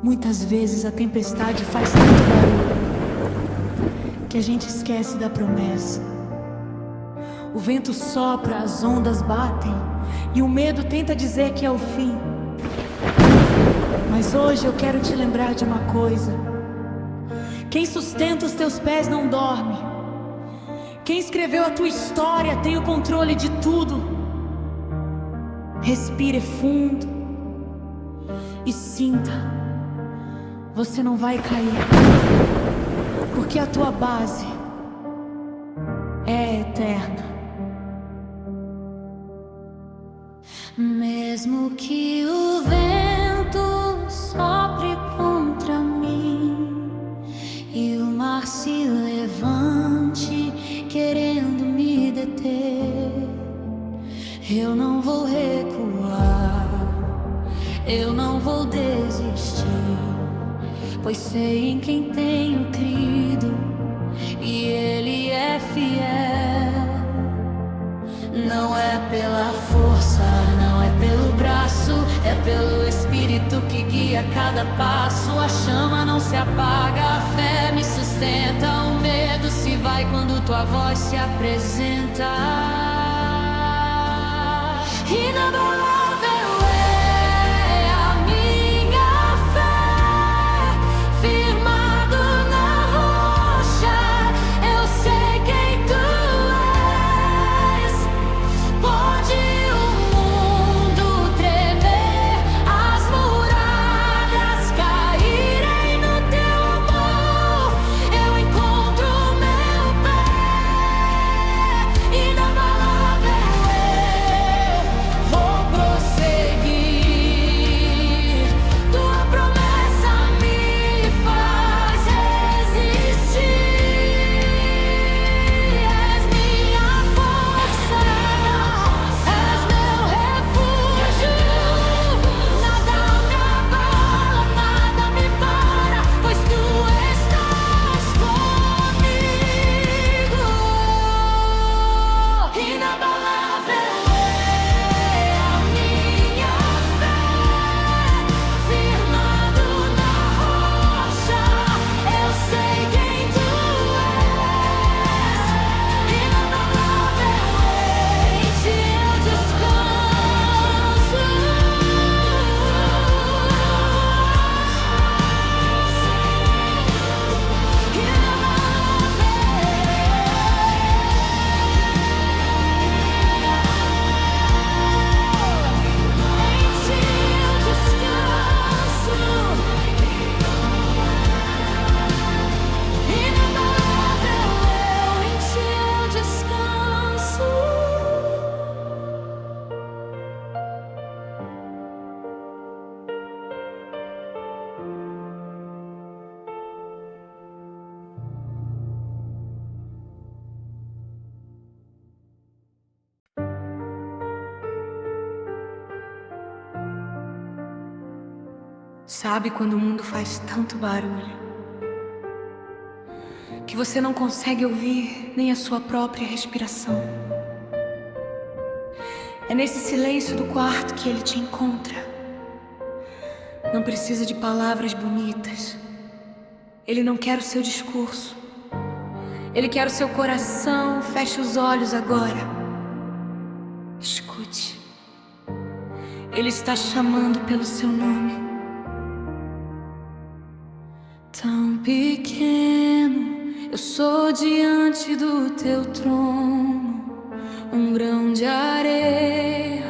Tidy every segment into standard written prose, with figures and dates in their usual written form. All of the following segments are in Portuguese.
Muitas vezes a tempestade faz tanto barulho que a gente esquece da promessa. O vento sopra, as ondas batem e o medo tenta dizer que é o fim. Mas hoje eu quero te lembrar de uma coisa: quem sustenta os teus pés não dorme. Quem escreveu a tua história tem o controle de tudo. Respire fundo e sinta. Você não vai cair, porque a tua base é eterna. Mesmo que o vento sopre contra mim e o mar se levante querendo me deter, eu não vou recuar, eu não vou desistir, pois sei em quem tenho crido e Ele é fiel. Não é pela força, não é pelo braço, é pelo Espírito que guia cada passo. A chama não se apaga, a fé me sustenta. O medo se vai quando tua voz se apresenta. Inabalável é a minha fé, firmado na rocha, eu sei quem tu és. Pode o mundo tremer, as muralhas caírem no teu amor, eu encontro meu pé. Inabalável eu vou prosseguir, tua promessa me faz resistir. És minha força, és meu refúgio. Nada me abala, nada me para, pois tu estás comigo. Inabalável é a minha fé, firmado na rocha, eu sei quem tu és. Inabalável em ti eu descanso. Sabe quando o mundo faz tanto barulho que você não consegue ouvir nem a sua própria respiração? É nesse silêncio do quarto que ele te encontra. Não precisa de palavras bonitas. Ele não quer o seu discurso. Ele quer o seu coração. Feche os olhos agora. Escute. Ele está chamando pelo seu nome. Tão pequeno, eu sou diante do teu trono, um grão de areia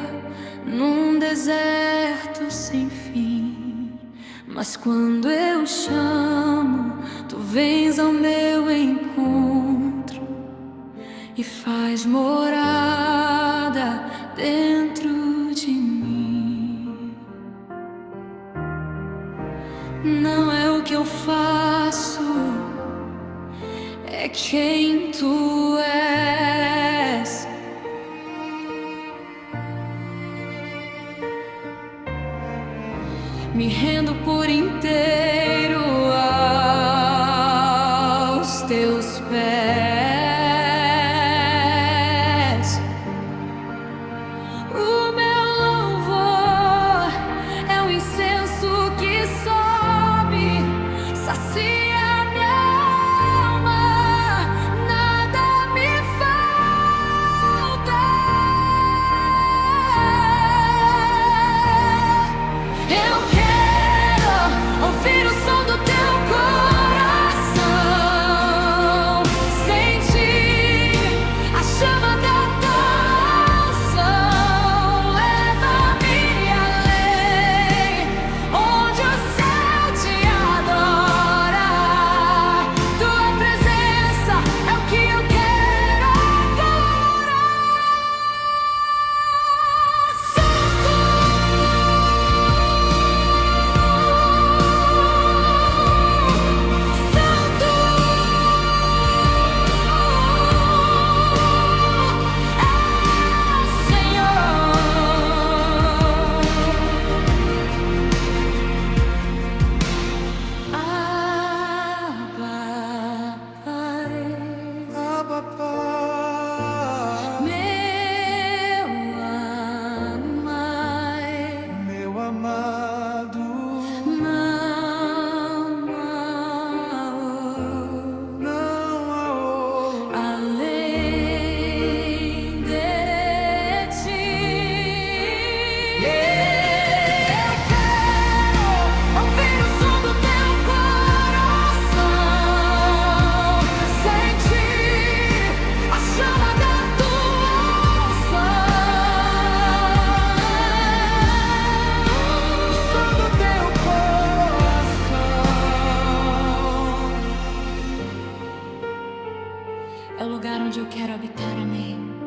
num deserto sem fim. Mas quando eu chamo, tu vens ao meu encontro e faz morada dentro de mim. Não é o que eu faço, é quem tu és. Me rendo por inteiro aos teus pés. O meu louvor é um incenso que sobe É o lugar onde eu quero habitar, amém.